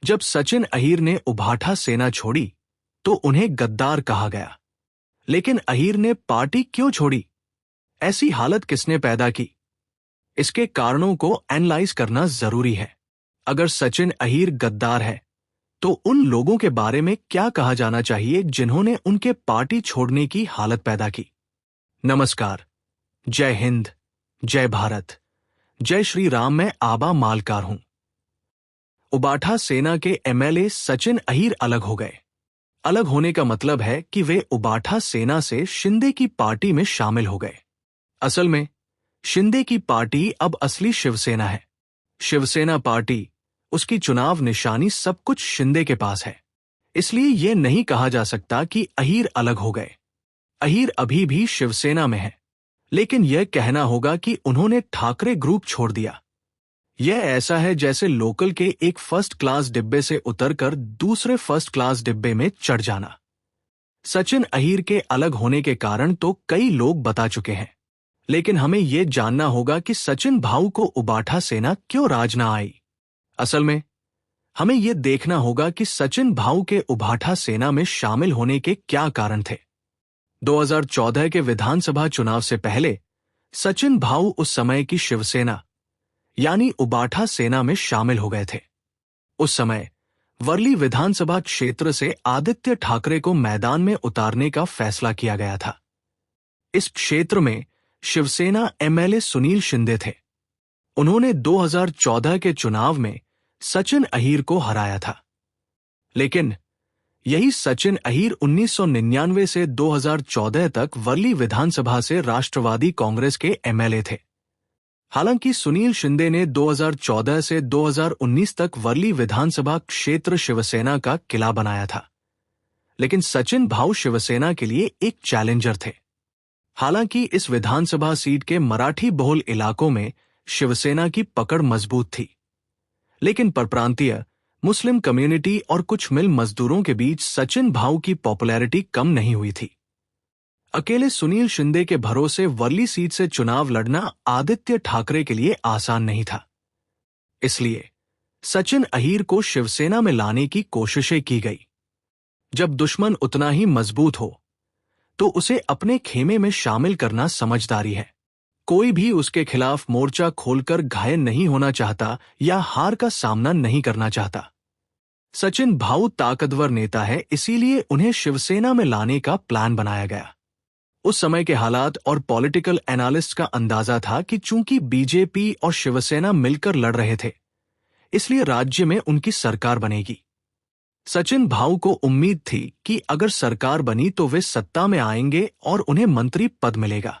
जब सचिन अहीर ने उभाठा सेना छोड़ी तो उन्हें गद्दार कहा गया। लेकिन अहीर ने पार्टी क्यों छोड़ी? ऐसी हालत किसने पैदा की? इसके कारणों को एनालाइज करना जरूरी है। अगर सचिन अहीर गद्दार है तो उन लोगों के बारे में क्या कहा जाना चाहिए जिन्होंने उनके पार्टी छोड़ने की हालत पैदा की? नमस्कार, जय हिंद, जय भारत, जय श्री राम। मैं आबा मालकार हूं। उबाठा सेना के एमएलए सचिन अहीर अलग हो गए। अलग होने का मतलब है कि वे उबाठा सेना से शिंदे की पार्टी में शामिल हो गए। असल में शिंदे की पार्टी अब असली शिवसेना है। शिवसेना पार्टी, उसकी चुनाव निशानी, सब कुछ शिंदे के पास है। इसलिए यह नहीं कहा जा सकता कि अहीर अलग हो गए। अहीर अभी भी शिवसेना में है, लेकिन यह कहना होगा कि उन्होंने ठाकरे ग्रुप छोड़ दिया। यह ऐसा है जैसे लोकल के एक फर्स्ट क्लास डिब्बे से उतरकर दूसरे फर्स्ट क्लास डिब्बे में चढ़ जाना। सचिन अहीर के अलग होने के कारण तो कई लोग बता चुके हैं, लेकिन हमें यह जानना होगा कि सचिन भाऊ को उबाठा सेना क्यों राज ना आई। असल में हमें यह देखना होगा कि सचिन भाऊ के उबाठा सेना में शामिल होने के क्या कारण थे। 2014 के विधानसभा चुनाव से पहले सचिन भाऊ उस समय की शिवसेना यानी उबाठा सेना में शामिल हो गए थे। उस समय वर्ली विधानसभा क्षेत्र से आदित्य ठाकरे को मैदान में उतारने का फैसला किया गया था। इस क्षेत्र में शिवसेना एमएलए सुनील शिंदे थे। उन्होंने 2014 के चुनाव में सचिन अहीर को हराया था। लेकिन यही सचिन अहीर 1999 से 2014 तक वर्ली विधानसभा से राष्ट्रवादी कांग्रेस के एमएलए थे। हालांकि सुनील शिंदे ने 2014 से 2019 तक वर्ली विधानसभा क्षेत्र शिवसेना का किला बनाया था, लेकिन सचिन भाऊ शिवसेना के लिए एक चैलेंजर थे। हालांकि इस विधानसभा सीट के मराठी बहुल इलाकों में शिवसेना की पकड़ मजबूत थी, लेकिन परप्रांतीय, मुस्लिम कम्युनिटी और कुछ मिल मजदूरों के बीच सचिन भाऊ की पॉपुलैरिटी कम नहीं हुई थी। अकेले सुनील शिंदे के भरोसे वर्ली सीट से चुनाव लड़ना आदित्य ठाकरे के लिए आसान नहीं था। इसलिए सचिन अहीर को शिवसेना में लाने की कोशिशें की गई। जब दुश्मन उतना ही मजबूत हो तो उसे अपने खेमे में शामिल करना समझदारी है। कोई भी उसके खिलाफ मोर्चा खोलकर घायल नहीं होना चाहता या हार का सामना नहीं करना चाहता। सचिन भाऊ ताकतवर नेता है, इसीलिए उन्हें शिवसेना में लाने का प्लान बनाया गया। उस समय के हालात और पॉलिटिकल एनालिस्ट का अंदाजा था कि चूंकि बीजेपी और शिवसेना मिलकर लड़ रहे थे, इसलिए राज्य में उनकी सरकार बनेगी। सचिन भाऊ को उम्मीद थी कि अगर सरकार बनी तो वे सत्ता में आएंगे और उन्हें मंत्री पद मिलेगा।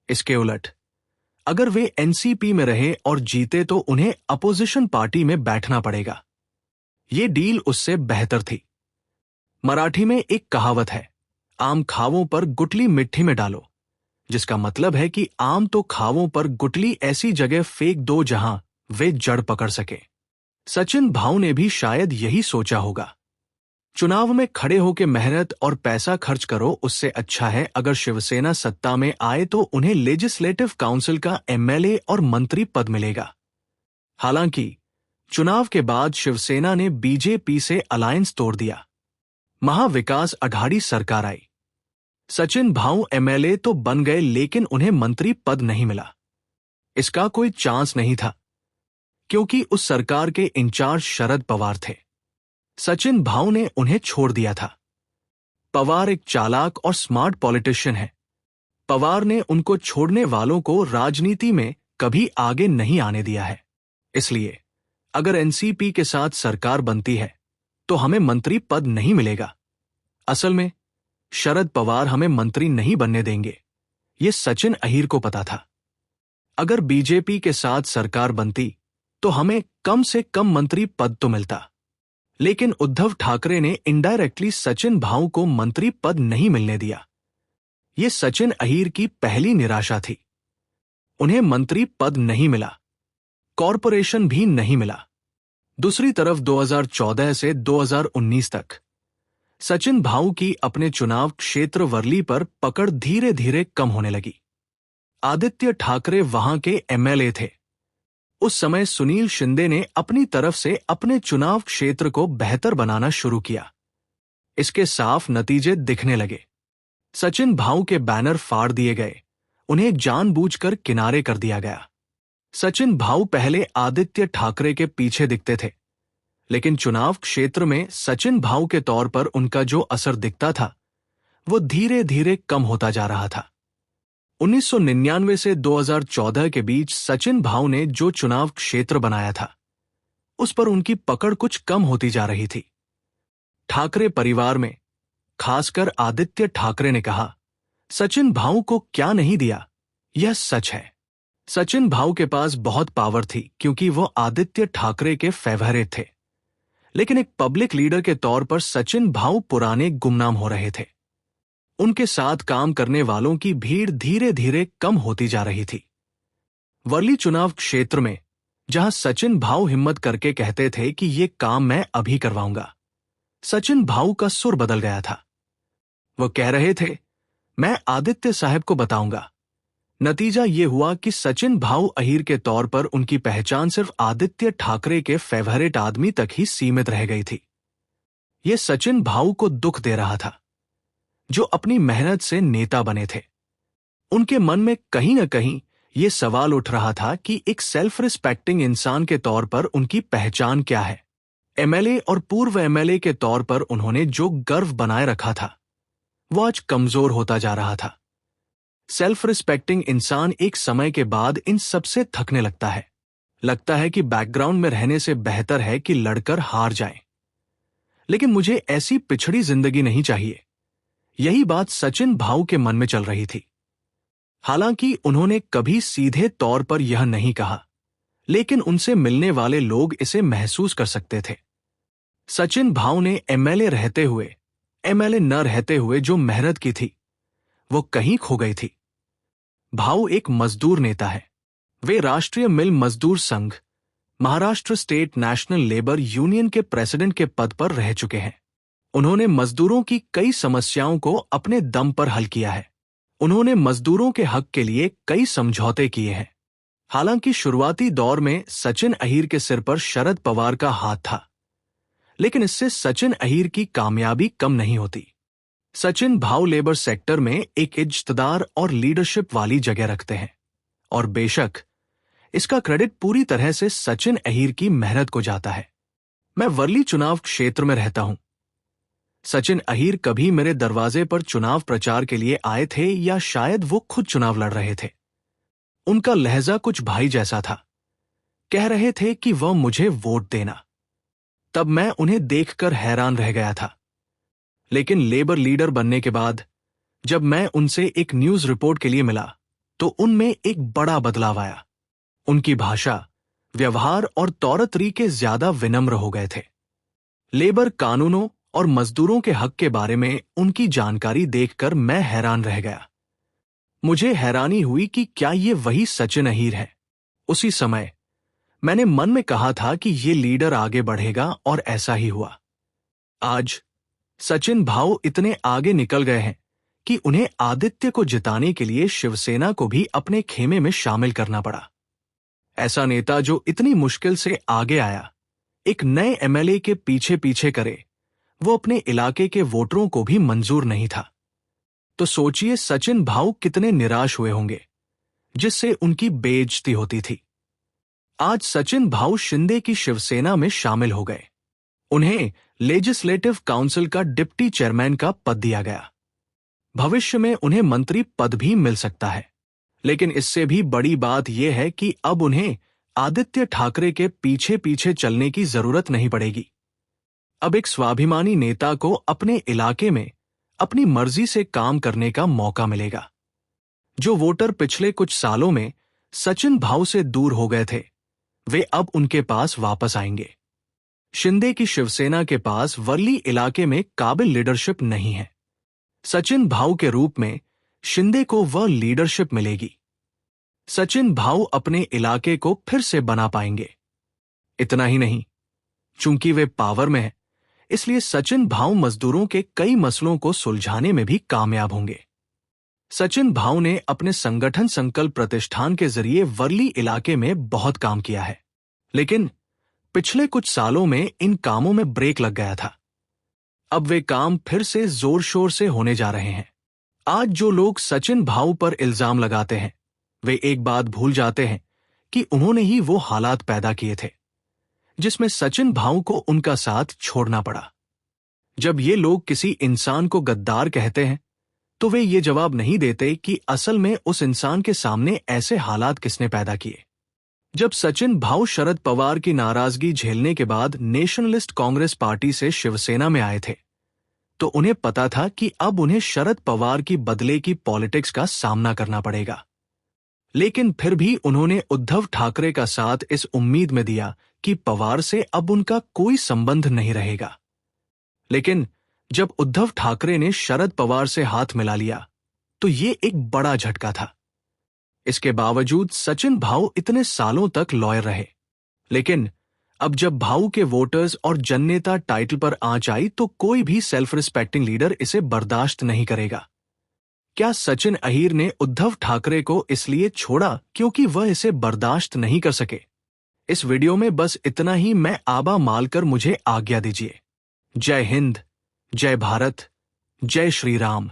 इसके उलट अगर वे एनसीपी में रहे और जीते तो उन्हें अपोजिशन पार्टी में बैठना पड़ेगा। ये डील उससे बेहतर थी। मराठी में एक कहावत है, आम खावों पर गुटली मिट्टी में डालो, जिसका मतलब है कि आम तो खावों पर गुटली ऐसी जगह फेंक दो जहां वे जड़ पकड़ सके। सचिन भाऊ ने भी शायद यही सोचा होगा। चुनाव में खड़े होकर मेहनत और पैसा खर्च करो, उससे अच्छा है अगर शिवसेना सत्ता में आए तो उन्हें लेजिस्लेटिव काउंसिल का एमएलए और मंत्री पद मिलेगा। हालांकि चुनाव के बाद शिवसेना ने बीजेपी से अलायंस तोड़ दिया। महाविकास अघाड़ी सरकार आई। सचिन भाऊ एमएलए तो बन गए, लेकिन उन्हें मंत्री पद नहीं मिला। इसका कोई चांस नहीं था, क्योंकि उस सरकार के इंचार्ज शरद पवार थे। सचिन भाऊ ने उन्हें छोड़ दिया था। पवार एक चालाक और स्मार्ट पॉलिटिशियन है। पवार ने उनको छोड़ने वालों को राजनीति में कभी आगे नहीं आने दिया है। इसलिए अगर एनसीपी के साथ सरकार बनती है तो हमें मंत्री पद नहीं मिलेगा। असल में शरद पवार हमें मंत्री नहीं बनने देंगे, ये सचिन अहीर को पता था। अगर बीजेपी के साथ सरकार बनती तो हमें कम से कम मंत्री पद तो मिलता, लेकिन उद्धव ठाकरे ने इनडायरेक्टली सचिन भाऊ को मंत्री पद नहीं मिलने दिया। ये सचिन अहीर की पहली निराशा थी। उन्हें मंत्री पद नहीं मिला, कॉरपोरेशन भी नहीं मिला। दूसरी तरफ 2014 से 2019 तक सचिन भाऊ की अपने चुनाव क्षेत्र वर्ली पर पकड़ धीरे धीरे कम होने लगी। आदित्य ठाकरे वहां के एमएलए थे। उस समय सुनील शिंदे ने अपनी तरफ से अपने चुनाव क्षेत्र को बेहतर बनाना शुरू किया। इसके साफ नतीजे दिखने लगे। सचिन भाऊ के बैनर फाड़ दिए गए, उन्हें जानबूझकर किनारे कर दिया गया। सचिन भाऊ पहले आदित्य ठाकरे के पीछे दिखते थे, लेकिन चुनाव क्षेत्र में सचिन भाऊ के तौर पर उनका जो असर दिखता था वो धीरे धीरे कम होता जा रहा था। 1999 से 2014 के बीच सचिन भाऊ ने जो चुनाव क्षेत्र बनाया था उस पर उनकी पकड़ कुछ कम होती जा रही थी। ठाकरे परिवार में खासकर आदित्य ठाकरे ने कहा, सचिन भाऊ को क्या नहीं दिया, यह सच है। सचिन भाऊ के पास बहुत पावर थी क्योंकि वो आदित्य ठाकरे के फेवरेट थे, लेकिन एक पब्लिक लीडर के तौर पर सचिन भाऊ पुराने गुमनाम हो रहे थे। उनके साथ काम करने वालों की भीड़ धीरे धीरे कम होती जा रही थी। वर्ली चुनाव क्षेत्र में जहां सचिन भाऊ हिम्मत करके कहते थे कि ये काम मैं अभी करवाऊंगा, सचिन भाऊ का सुर बदल गया था। वो कह रहे थे, मैं आदित्य साहब को बताऊंगा। नतीजा ये हुआ कि सचिन भाऊ अहीर के तौर पर उनकी पहचान सिर्फ आदित्य ठाकरे के फेवरेट आदमी तक ही सीमित रह गई थी। ये सचिन भाऊ को दुख दे रहा था, जो अपनी मेहनत से नेता बने थे। उनके मन में कहीं न कहीं ये सवाल उठ रहा था कि एक सेल्फ रिस्पेक्टिंग इंसान के तौर पर उनकी पहचान क्या है। एमएलए और पूर्व एमएलए के तौर पर उन्होंने जो गर्व बनाए रखा था वो आज कमजोर होता जा रहा था। सेल्फ रिस्पेक्टिंग इंसान एक समय के बाद इन सबसे थकने लगता है कि बैकग्राउंड में रहने से बेहतर है कि लड़कर हार जाएं। लेकिन मुझे ऐसी पिछड़ी जिंदगी नहीं चाहिए, यही बात सचिन भाऊ के मन में चल रही थी। हालांकि उन्होंने कभी सीधे तौर पर यह नहीं कहा, लेकिन उनसे मिलने वाले लोग इसे महसूस कर सकते थे। सचिन भाऊ ने एमएलए रहते हुए, एमएलए न रहते हुए जो मेहनत की थी वो कहीं खो गई थी। भाऊ एक मजदूर नेता है। वे राष्ट्रीय मिल मजदूर संघ, Maharashtra state national labour union के प्रेसिडेंट के पद पर रह चुके हैं। उन्होंने मजदूरों की कई समस्याओं को अपने दम पर हल किया है। उन्होंने मजदूरों के हक के लिए कई समझौते किए हैं। हालांकि शुरुआती दौर में सचिन अहीर के सिर पर शरद पवार का हाथ था, लेकिन इससे सचिन अहीर की कामयाबी कम नहीं होती। सचिन भाऊ लेबर सेक्टर में एक इज्जतदार और लीडरशिप वाली जगह रखते हैं, और बेशक इसका क्रेडिट पूरी तरह से सचिन अहीर की मेहनत को जाता है। मैं वर्ली चुनाव क्षेत्र में रहता हूं। सचिन अहीर कभी मेरे दरवाजे पर चुनाव प्रचार के लिए आए थे या शायद वो खुद चुनाव लड़ रहे थे। उनका लहजा कुछ भाई जैसा था। कह रहे थे कि वह मुझे वोट देना। तब मैं उन्हें देखकर हैरान रह गया था। लेकिन लेबर लीडर बनने के बाद जब मैं उनसे एक न्यूज रिपोर्ट के लिए मिला तो उनमें एक बड़ा बदलाव आया। उनकी भाषा, व्यवहार और तौर तरीके ज्यादा विनम्र हो गए थे। लेबर कानूनों और मजदूरों के हक के बारे में उनकी जानकारी देखकर मैं हैरान रह गया। मुझे हैरानी हुई कि क्या ये वही सचिन अहीर है। उसी समय मैंने मन में कहा था कि ये लीडर आगे बढ़ेगा और ऐसा ही हुआ। आज सचिन भाऊ इतने आगे निकल गए हैं कि उन्हें आदित्य को जिताने के लिए शिवसेना को भी अपने खेमे में शामिल करना पड़ा। ऐसा नेता जो इतनी मुश्किल से आगे आया, एक नए एमएलए के पीछे पीछे करे, वो अपने इलाके के वोटरों को भी मंजूर नहीं था। तो सोचिए सचिन भाऊ कितने निराश हुए होंगे, जिससे उनकी बेइज्जती होती थी। आज सचिन भाऊ शिंदे की शिवसेना में शामिल हो गए। उन्हें लेजिस्लेटिव काउंसिल का डिप्टी चेयरमैन का पद दिया गया। भविष्य में उन्हें मंत्री पद भी मिल सकता है। लेकिन इससे भी बड़ी बात यह है कि अब उन्हें आदित्य ठाकरे के पीछे पीछे चलने की जरूरत नहीं पड़ेगी। अब एक स्वाभिमानी नेता को अपने इलाके में अपनी मर्जी से काम करने का मौका मिलेगा। जो वोटर पिछले कुछ सालों में सचिन भाऊ से दूर हो गए थे, वे अब उनके पास वापस आएंगे। शिंदे की शिवसेना के पास वर्ली इलाके में काबिल लीडरशिप नहीं है। सचिन भाऊ के रूप में शिंदे को वह लीडरशिप मिलेगी। सचिन भाऊ अपने इलाके को फिर से बना पाएंगे। इतना ही नहीं, चूंकि वे पावर में हैं, इसलिए सचिन भाऊ मजदूरों के कई मसलों को सुलझाने में भी कामयाब होंगे। सचिन भाऊ ने अपने संगठन संकल्प प्रतिष्ठान के जरिए वर्ली इलाके में बहुत काम किया है, लेकिन पिछले कुछ सालों में इन कामों में ब्रेक लग गया था। अब वे काम फिर से जोर शोर से होने जा रहे हैं। आज जो लोग सचिन भाऊ पर इल्जाम लगाते हैं, वे एक बात भूल जाते हैं कि उन्होंने ही वो हालात पैदा किए थे जिसमें सचिन भाऊ को उनका साथ छोड़ना पड़ा। जब ये लोग किसी इंसान को गद्दार कहते हैं तो वे ये जवाब नहीं देते कि असल में उस इंसान के सामने ऐसे हालात किसने पैदा किए। जब सचिन भाऊ शरद पवार की नाराजगी झेलने के बाद नेशनलिस्ट कांग्रेस पार्टी से शिवसेना में आए थे, तो उन्हें पता था कि अब उन्हें शरद पवार की बदले की पॉलिटिक्स का सामना करना पड़ेगा। लेकिन फिर भी उन्होंने उद्धव ठाकरे का साथ इस उम्मीद में दिया कि पवार से अब उनका कोई संबंध नहीं रहेगा। लेकिन जब उद्धव ठाकरे ने शरद पवार से हाथ मिला लिया तो ये एक बड़ा झटका था। इसके बावजूद सचिन भाऊ इतने सालों तक लॉयर रहे, लेकिन अब जब भाऊ के वोटर्स और जननेता टाइटल पर आंच आई तो कोई भी सेल्फ रिस्पेक्टिंग लीडर इसे बर्दाश्त नहीं करेगा। क्या सचिन अहीर ने उद्धव ठाकरे को इसलिए छोड़ा क्योंकि वह इसे बर्दाश्त नहीं कर सके? इस वीडियो में बस इतना ही। मैं आबा मालकर मुझे आज्ञा दीजिए। जय हिंद, जय भारत, जय श्री राम।